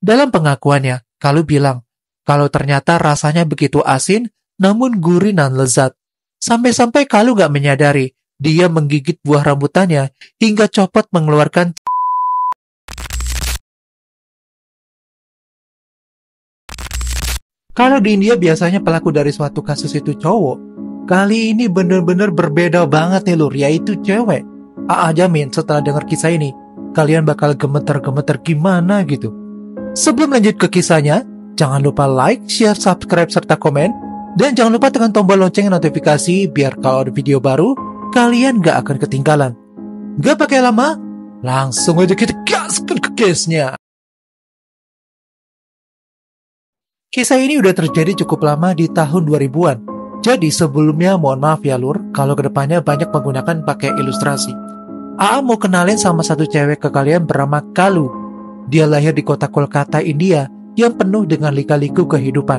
Dalam pengakuannya, Kalu bilang kalau ternyata rasanya begitu asin namun gurih dan lezat. Sampai-sampai Kalu gak menyadari dia menggigit buah rambutannya hingga copot mengeluarkan. Kalau di India biasanya pelaku dari suatu kasus itu cowok, kali ini bener-bener berbeda banget nih lur, yaitu cewek. Aa jamin setelah dengar kisah ini, kalian bakal gemeter-gemeter gimana gitu. Sebelum lanjut ke kisahnya, jangan lupa like, share, subscribe, serta komen. Dan jangan lupa tekan tombol lonceng notifikasi biar kalau ada video baru, kalian gak akan ketinggalan. Gak pakai lama, langsung aja kita gaskan ke case-nya. Kisah ini udah terjadi cukup lama di tahun 2000-an. Jadi sebelumnya mohon maaf ya lur, kalau kedepannya banyak menggunakan pakai ilustrasi. Aa mau kenalin sama satu cewek ke kalian bernama Kalu. Dia lahir di kota Kolkata, India, yang penuh dengan lika-liku kehidupan.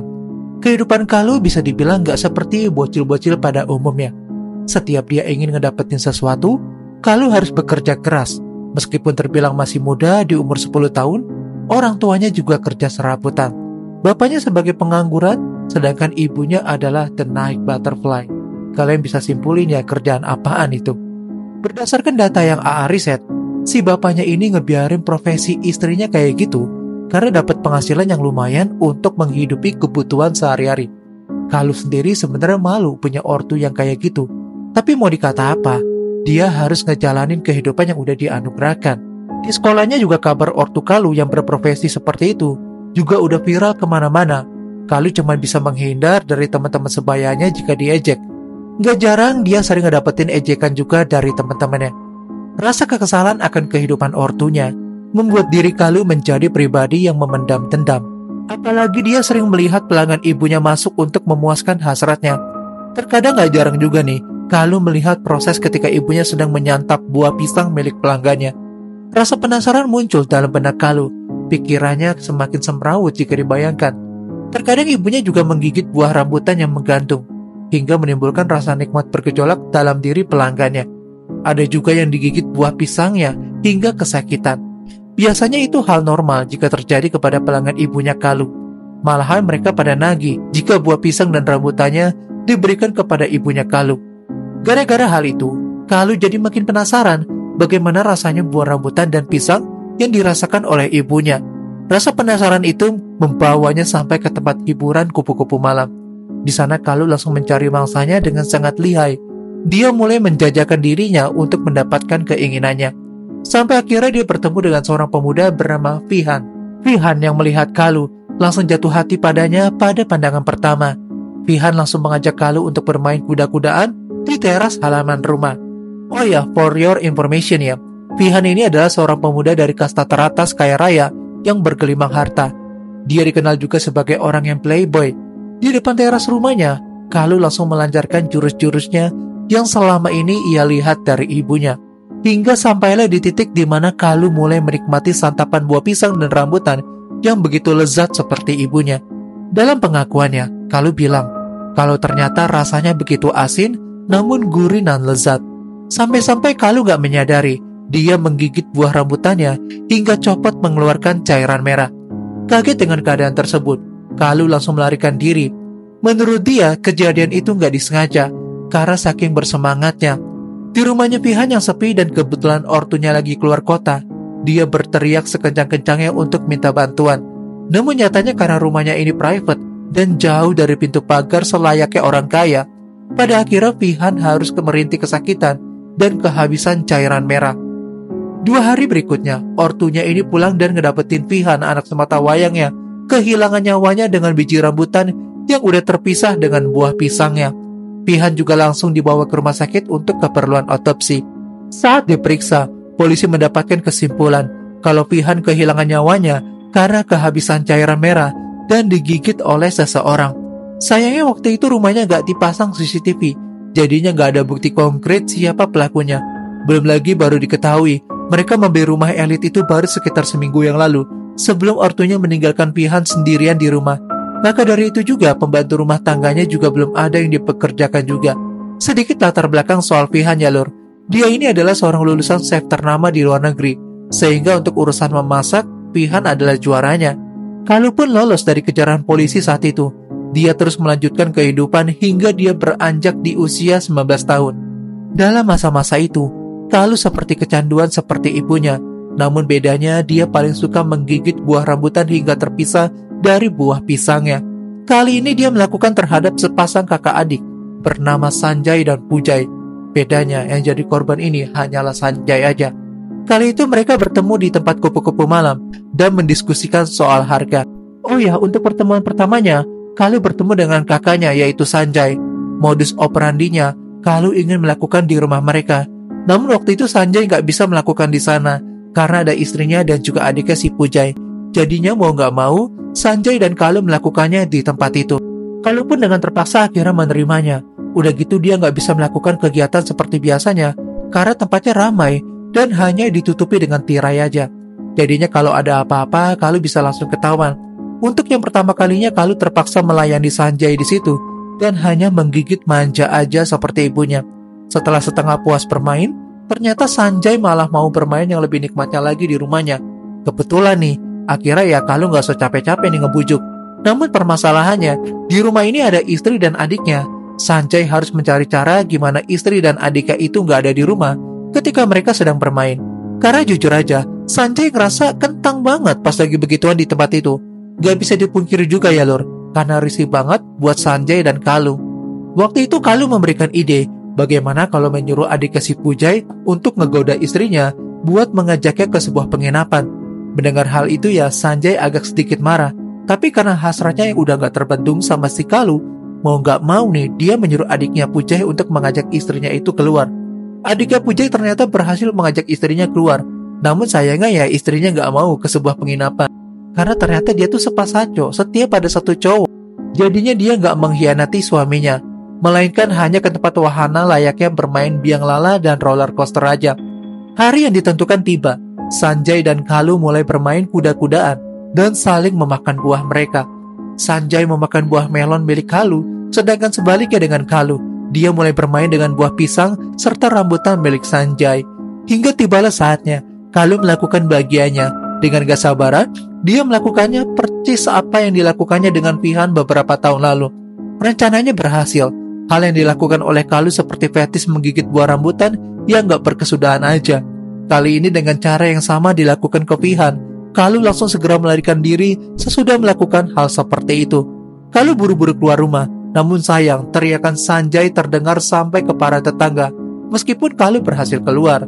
Kehidupan Kalu bisa dibilang gak seperti bocil-bocil pada umumnya. Setiap dia ingin ngedapetin sesuatu, Kalu harus bekerja keras. Meskipun terbilang masih muda di umur 10 tahun, orang tuanya juga kerja serabutan. Bapaknya sebagai pengangguran, sedangkan ibunya adalah the night butterfly. Kalian bisa simpulin ya kerjaan apaan itu. Berdasarkan data yang AA riset, si bapaknya ini ngebiarin profesi istrinya kayak gitu karena dapat penghasilan yang lumayan untuk menghidupi kebutuhan sehari-hari. Kalu sendiri sebenarnya malu punya ortu yang kayak gitu. Tapi mau dikata apa, dia harus ngejalanin kehidupan yang udah dianugerahkan. Di sekolahnya juga kabar ortu Kalu yang berprofesi seperti itu juga udah viral kemana-mana. Kalu cuma bisa menghindar dari teman-teman sebayanya jika diejek. Gak jarang dia sering ngedapetin ejekan juga dari teman-temannya. Rasa kekesalan akan kehidupan ortunya membuat diri Kalu menjadi pribadi yang memendam dendam. Apalagi dia sering melihat pelanggan ibunya masuk untuk memuaskan hasratnya. Terkadang gak jarang juga nih, Kalu melihat proses ketika ibunya sedang menyantap buah pisang milik pelanggannya. Rasa penasaran muncul dalam benak Kalu. Pikirannya semakin semrawut jika dibayangkan. Terkadang ibunya juga menggigit buah rambutan yang menggantung, hingga menimbulkan rasa nikmat bergejolak dalam diri pelanggannya. Ada juga yang digigit buah pisangnya hingga kesakitan. Biasanya itu hal normal jika terjadi kepada pelanggan ibunya Kalu. Malahan mereka pada nagih jika buah pisang dan rambutannya diberikan kepada ibunya Kalu. Gara-gara hal itu, Kalu jadi makin penasaran bagaimana rasanya buah rambutan dan pisang yang dirasakan oleh ibunya. Rasa penasaran itu membawanya sampai ke tempat hiburan kupu-kupu malam. Di sana Kalu langsung mencari mangsanya dengan sangat lihai. Dia mulai menjajakan dirinya untuk mendapatkan keinginannya. Sampai akhirnya dia bertemu dengan seorang pemuda bernama Vihan. Vihan yang melihat Kalu langsung jatuh hati padanya pada pandangan pertama. Vihan langsung mengajak Kalu untuk bermain kuda-kudaan di teras halaman rumah. Oh ya, for your information ya, Vihan ini adalah seorang pemuda dari kasta teratas kaya raya yang bergelimang harta. Dia dikenal juga sebagai orang yang playboy. Di depan teras rumahnya, Kalu langsung melancarkan jurus-jurusnya yang selama ini ia lihat dari ibunya. Hingga sampailah di titik di mana Kalu mulai menikmati santapan buah pisang dan rambutan yang begitu lezat seperti ibunya. Dalam pengakuannya, Kalu bilang kalau ternyata rasanya begitu asin namun gurih dan lezat. Sampai-sampai Kalu gak menyadari dia menggigit buah rambutannya hingga copot mengeluarkan cairan merah. Kaget dengan keadaan tersebut, Kalu langsung melarikan diri. Menurut dia, kejadian itu gak disengaja karena saking bersemangatnya. Di rumahnya Vihan yang sepi dan kebetulan ortunya lagi keluar kota, dia berteriak sekencang-kencangnya untuk minta bantuan. Namun nyatanya karena rumahnya ini private dan jauh dari pintu pagar selayaknya orang kaya, pada akhirnya Vihan harus merintih kesakitan dan kehabisan cairan merah. 2 hari berikutnya, ortunya ini pulang dan ngedapetin Vihan, anak semata wayangnya, kehilangan nyawanya dengan biji rambutan yang udah terpisah dengan buah pisangnya. Vihan juga langsung dibawa ke rumah sakit untuk keperluan otopsi. Saat diperiksa, polisi mendapatkan kesimpulan kalau Vihan kehilangan nyawanya karena kehabisan cairan merah dan digigit oleh seseorang. Sayangnya waktu itu rumahnya gak dipasang CCTV, jadinya gak ada bukti konkret siapa pelakunya. Belum lagi baru diketahui mereka membeli rumah elit itu baru sekitar seminggu yang lalu, sebelum ortunya meninggalkan Vihan sendirian di rumah. Maka dari itu juga pembantu rumah tangganya juga belum ada yang dipekerjakan juga. Sedikit latar belakang soal Vihan ya lur. Dia ini adalah seorang lulusan chef ternama di luar negeri, sehingga untuk urusan memasak, Vihan adalah juaranya. Kalu pun lolos dari kejaran polisi saat itu. Dia terus melanjutkan kehidupan hingga dia beranjak di usia 19 tahun. Dalam masa-masa itu, Kalu seperti kecanduan seperti ibunya. Namun bedanya dia paling suka menggigit buah rambutan hingga terpisah dari buah pisangnya. Kali ini dia melakukan terhadap sepasang kakak adik bernama Sanjay dan Pujay. Bedanya yang jadi korban ini hanyalah Sanjay aja. Kali itu mereka bertemu di tempat kupu-kupu malam dan mendiskusikan soal harga. Oh ya, untuk pertemuan pertamanya, Kalu bertemu dengan kakaknya yaitu Sanjay. Modus operandinya, Kalu ingin melakukan di rumah mereka. Namun waktu itu Sanjay nggak bisa melakukan di sana karena ada istrinya dan juga adiknya si Pujay. Jadinya mau nggak mau, Sanjay dan Kalu melakukannya di tempat itu. Kalu pun dengan terpaksa akhirnya menerimanya. Udah gitu dia nggak bisa melakukan kegiatan seperti biasanya karena tempatnya ramai dan hanya ditutupi dengan tirai aja. Jadinya kalau ada apa-apa, Kalu bisa langsung ketahuan. Untuk yang pertama kalinya, Kalu terpaksa melayani Sanjay di situ dan hanya menggigit manja aja seperti ibunya. Setelah setengah puas bermain, ternyata Sanjay malah mau bermain yang lebih nikmatnya lagi di rumahnya. Kebetulan nih, akhirnya ya Kalu nggak usah capek-capek nih ngebujuk. Namun permasalahannya, di rumah ini ada istri dan adiknya. Sanjay harus mencari cara gimana istri dan adiknya itu nggak ada di rumah ketika mereka sedang bermain. Karena jujur aja, Sanjay ngerasa kentang banget pas lagi begituan di tempat itu. Gak bisa dipungkiri juga ya lur, karena risih banget buat Sanjay dan Kalu. Waktu itu Kalu memberikan ide, bagaimana kalau menyuruh adiknya si Pujay untuk ngegoda istrinya buat mengajaknya ke sebuah penginapan. Mendengar hal itu ya Sanjay agak sedikit marah, tapi karena hasratnya yang udah gak terbendung sama si Kalu, mau gak mau nih dia menyuruh adiknya Pujay untuk mengajak istrinya itu keluar. Adiknya Pujay ternyata berhasil mengajak istrinya keluar, namun sayangnya ya istrinya gak mau ke sebuah penginapan. Karena ternyata dia tuh sepasaco, setia pada satu cowok. Jadinya dia gak mengkhianati suaminya, melainkan hanya ke tempat wahana layaknya bermain biang lala dan roller coaster aja. Hari yang ditentukan tiba, Sanjay dan Kalu mulai bermain kuda-kudaan dan saling memakan buah mereka. Sanjay memakan buah melon milik Kalu, sedangkan sebaliknya dengan Kalu, dia mulai bermain dengan buah pisang serta rambutan milik Sanjay. Hingga tibalah saatnya, Kalu melakukan bagiannya. Dengan gak sabaran, dia melakukannya persis apa yang dilakukannya dengan Pihan beberapa tahun lalu. Rencananya berhasil. Hal yang dilakukan oleh Kalu seperti fetis menggigit buah rambutan yang gak berkesudahan aja. Kali ini dengan cara yang sama dilakukan ke Pihan. Kalu langsung segera melarikan diri sesudah melakukan hal seperti itu. Kalu buru-buru keluar rumah, namun sayang teriakan Sanjay terdengar sampai ke para tetangga. Meskipun Kalu berhasil keluar,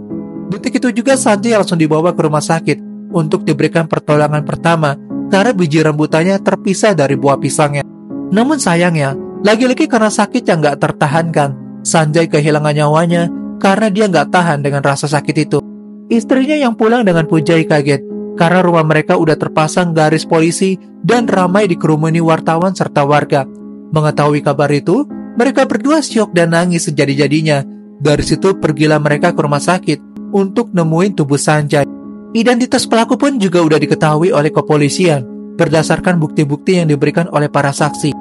detik itu juga Sanjay langsung dibawa ke rumah sakit untuk diberikan pertolongan pertama karena biji rambutannya terpisah dari buah pisangnya. Namun sayangnya, lagi-lagi karena sakit yang gak tertahankan, Sanjay kehilangan nyawanya karena dia gak tahan dengan rasa sakit itu. Istrinya yang pulang dengan Pujay kaget karena rumah mereka udah terpasang garis polisi dan ramai dikerumuni wartawan serta warga. Mengetahui kabar itu, mereka berdua syok dan nangis sejadi-jadinya. Dari situ pergilah mereka ke rumah sakit untuk nemuin tubuh Sanjay. Identitas pelaku pun juga udah diketahui oleh kepolisian berdasarkan bukti-bukti yang diberikan oleh para saksi.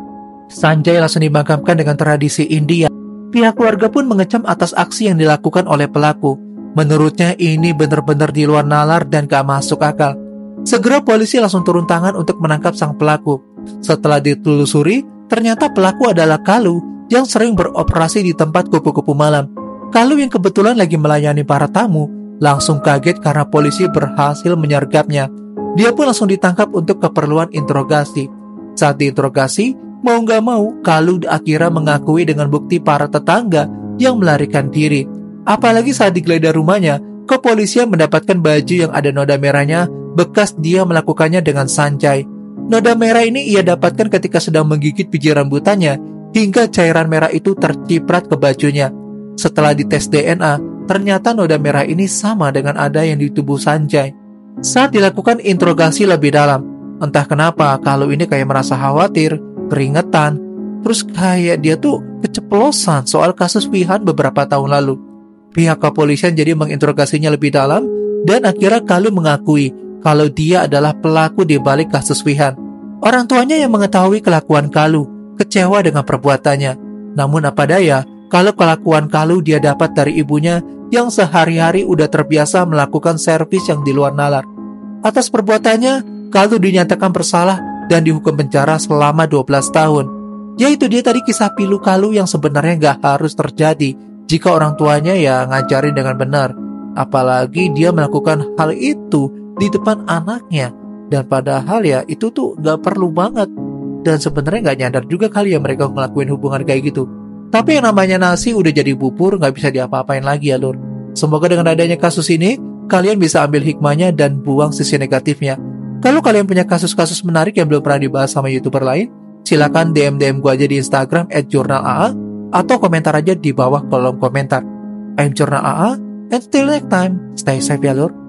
Sanjay langsung dimakamkan dengan tradisi India. Pihak keluarga pun mengecam atas aksi yang dilakukan oleh pelaku. Menurutnya ini benar-benar di luar nalar dan gak masuk akal. Segera polisi langsung turun tangan untuk menangkap sang pelaku. Setelah ditelusuri, ternyata pelaku adalah Kalu yang sering beroperasi di tempat kupu-kupu malam. Kalu yang kebetulan lagi melayani para tamu langsung kaget karena polisi berhasil menyergapnya. Dia pun langsung ditangkap untuk keperluan interogasi. Saat diinterogasi, mau gak mau, Kalu akhirnya mengakui dengan bukti para tetangga yang melarikan diri. Apalagi saat digeledah rumahnya, kepolisian mendapatkan baju yang ada noda merahnya bekas dia melakukannya dengan Sanjay. Noda merah ini ia dapatkan ketika sedang menggigit biji rambutannya hingga cairan merah itu terciprat ke bajunya. Setelah dites DNA, ternyata noda merah ini sama dengan ada yang di tubuh Sanjay. Saat dilakukan interogasi lebih dalam, entah kenapa Kalu ini kayak merasa khawatir, keringetan, terus kayak dia tuh keceplosan soal kasus Pihan beberapa tahun lalu. Pihak kepolisian jadi menginterogasinya lebih dalam dan akhirnya Kalu mengakui kalau dia adalah pelaku di balik kasus Pihan. Orang tuanya yang mengetahui kelakuan Kalu kecewa dengan perbuatannya. Namun apa daya, kalau kelakuan Kalu dia dapat dari ibunya yang sehari-hari udah terbiasa melakukan servis yang di luar nalar. Atas perbuatannya, Kalu dinyatakan bersalah dan dihukum penjara selama 12 tahun. Ya itu dia tadi kisah pilu kalu yang sebenarnya nggak harus terjadi jika orang tuanya ya ngajarin dengan benar. Apalagi dia melakukan hal itu di depan anaknya. Dan padahal ya itu tuh nggak perlu banget. Dan sebenarnya nggak nyadar juga kali ya mereka ngelakuin hubungan kayak gitu. Tapi yang namanya nasi udah jadi bubur, nggak bisa diapa-apain lagi ya lur. Semoga dengan adanya kasus ini, kalian bisa ambil hikmahnya dan buang sisi negatifnya. Kalau kalian punya kasus-kasus menarik yang belum pernah dibahas sama YouTuber lain, silakan DM gue aja di Instagram @jurnalaa atau komentar aja di bawah kolom komentar. I'm Jurnal AA, and till next time, stay safe ya lur.